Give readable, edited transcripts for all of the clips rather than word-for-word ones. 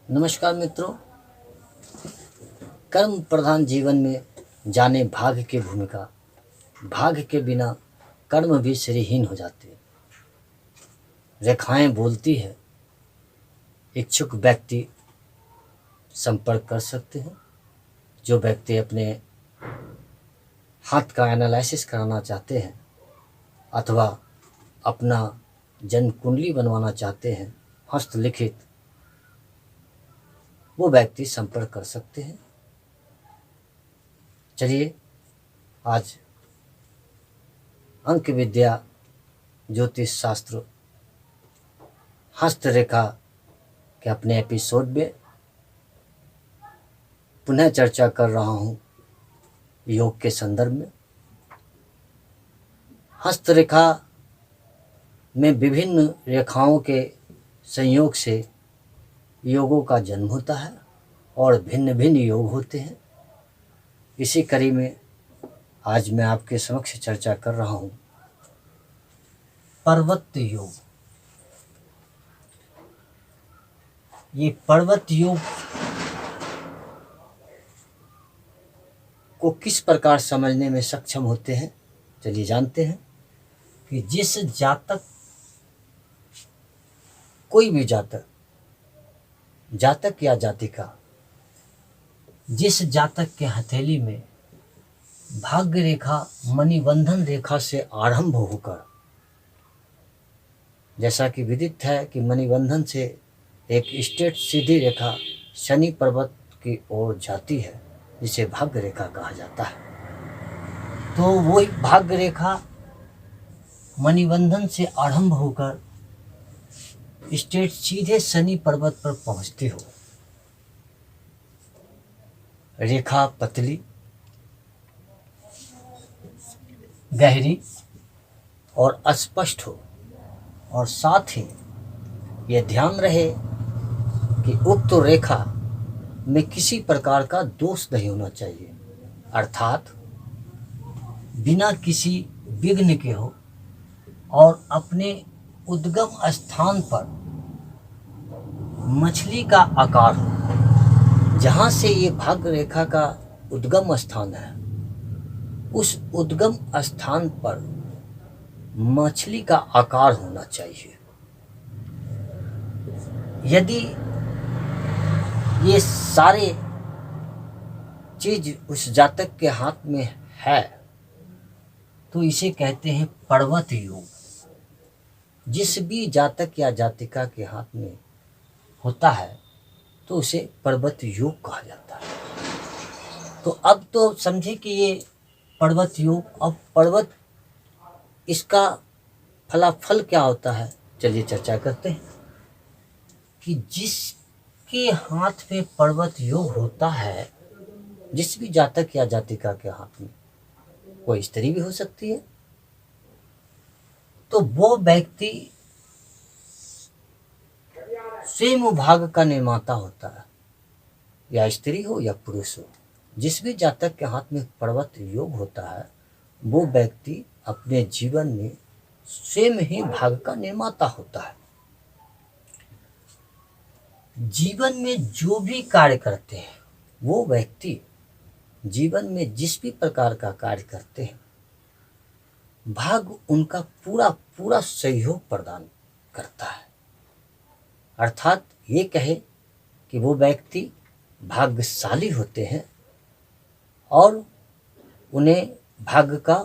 नमस्कार मित्रों। कर्म प्रधान जीवन में जाने भाग्य की भूमिका। भाग्य के बिना कर्म भी श्रीहीन हो जाते हैं। रेखाएं बोलती है, इच्छुक व्यक्ति संपर्क कर सकते हैं। जो व्यक्ति अपने हाथ का एनालिसिस कराना चाहते हैं अथवा अपना जन्म कुंडली बनवाना चाहते हैं हस्तलिखित, वो व्यक्ति संपर्क कर सकते हैं। चलिए आज अंक विद्या, ज्योतिष शास्त्र, हस्तरेखा के अपने एपिसोड में पुनः चर्चा कर रहा हूँ योग के संदर्भ में। हस्तरेखा में विभिन्न रेखाओं के संयोग से योगों का जन्म होता है और भिन्न भिन्न योग होते हैं। इसी कड़ी में आज मैं आपके समक्ष चर्चा कर रहा हूँ पर्वत योग। ये पर्वत योग को किस प्रकार समझने में सक्षम होते हैं, चलिए जानते हैं कि जिस जातक, कोई भी जातक या जातिका, जिस जातक के हथेली में भाग्य रेखा मणिबंधन रेखा से आरंभ होकर, जैसा कि विदित है कि मणिबंधन से एक स्ट्रेट सीधी रेखा शनि पर्वत की ओर जाती है जिसे भाग्य रेखा कहा जाता है। तो वो भाग्य रेखा मणिबंधन से आरंभ होकर स्ट्रेट सीधे शनि पर्वत पर पहुंचती हो। रेखा पतली, गहरी और स्पष्ट हो, और साथ ही यह ध्यान रहे कि उक्त रेखा में किसी प्रकार का दोष नहीं होना चाहिए, अर्थात बिना किसी विघ्न के हो और अपने उद्गम स्थान पर मछली का आकार हो। जहाँ से ये भाग्य रेखा का उद्गम स्थान है, उस उद्गम स्थान पर मछली का आकार होना चाहिए। यदि ये सारे चीज उस जातक के हाथ में है तो इसे कहते हैं पर्वत योग। जिस भी जातक या जातिका के हाथ में होता है तो उसे पर्वत योग कहा जाता है। तो अब तो समझे कि ये पर्वत योग, अब पर्वत, इसका फलाफल क्या होता है, चलिए चर्चा करते हैं कि जिसके हाथ में पर्वत योग होता है, जिस भी जातक या जातिका के हाथ में, कोई स्त्री भी हो सकती है, तो वो व्यक्ति स्वयं भाग्य का निर्माता होता है, या स्त्री हो या पुरुष हो। जिस भी जातक के हाथ में पर्वत योग होता है वो व्यक्ति अपने जीवन में स्वयं ही भाग्य का निर्माता होता है। जीवन में जो भी कार्य करते हैं वो व्यक्ति जीवन में जिस भी प्रकार का कार्य करते हैं, भाग्य उनका पूरा पूरा सहयोग प्रदान करता है। अर्थात ये कहे कि वो व्यक्ति भाग्यशाली होते हैं और उन्हें भाग्य का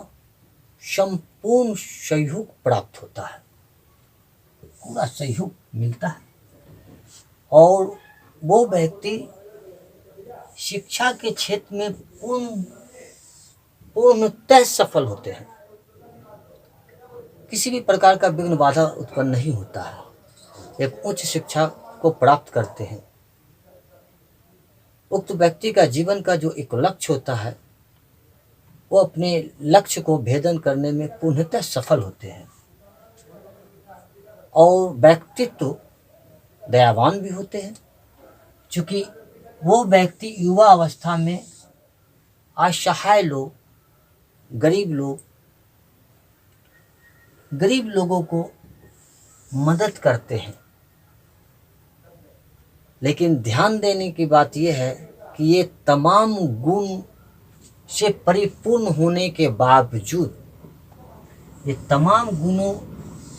संपूर्ण सहयोग प्राप्त होता है, पूरा सहयोग मिलता है। और वो व्यक्ति शिक्षा के क्षेत्र में पूर्णतः सफल होते हैं। किसी भी प्रकार का विघ्न बाधा उत्पन्न नहीं होता है। एक उच्च शिक्षा को प्राप्त करते हैं। उक्त व्यक्ति का जीवन का जो एक लक्ष्य होता है वो अपने लक्ष्य को भेदन करने में पूर्णतः सफल होते हैं। और व्यक्तित्व दयावान भी होते हैं, क्योंकि वो व्यक्ति युवा अवस्था में असहाय लोग, गरीब लोगों को मदद करते हैं। लेकिन ध्यान देने की बात यह है कि ये तमाम गुण से परिपूर्ण होने के बावजूद, ये तमाम गुणों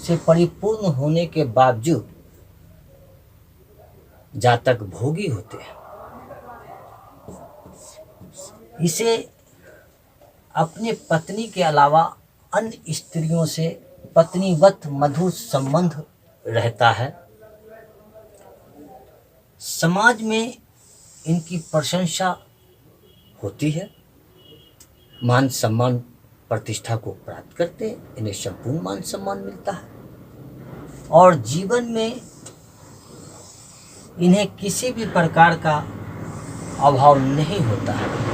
से परिपूर्ण होने के बावजूद जातक भोगी होते हैं। इसे अपने पत्नी के अलावा अन्य स्त्रियों से पत्नीवत मधुर संबंध रहता है। समाज में इनकी प्रशंसा होती है, मान सम्मान प्रतिष्ठा को प्राप्त करते हैं, इन्हें संपूर्ण मान सम्मान मिलता है और जीवन में इन्हें किसी भी प्रकार का अभाव नहीं होता है।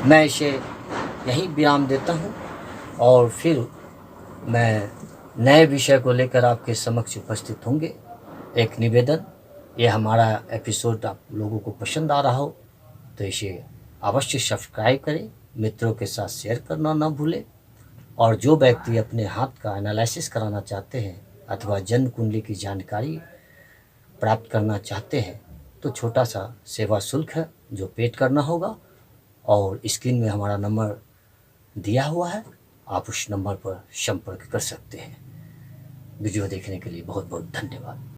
मैं इसे यहीं विराम देता हूँ और फिर मैं नए विषय को लेकर आपके समक्ष उपस्थित होंगे। एक निवेदन, ये हमारा एपिसोड आप लोगों को पसंद आ रहा हो तो इसे अवश्य सब्सक्राइब करें, मित्रों के साथ शेयर करना ना भूलें। और जो व्यक्ति अपने हाथ का एनालिसिस कराना चाहते हैं अथवा जन्म कुंडली की जानकारी प्राप्त करना चाहते हैं तो छोटा सा सेवा शुल्क है जो पेड करना होगा और स्क्रीन में हमारा नंबर दिया हुआ है, आप उस नंबर पर संपर्क कर सकते हैं। वीडियो देखने के लिए बहुत बहुत धन्यवाद।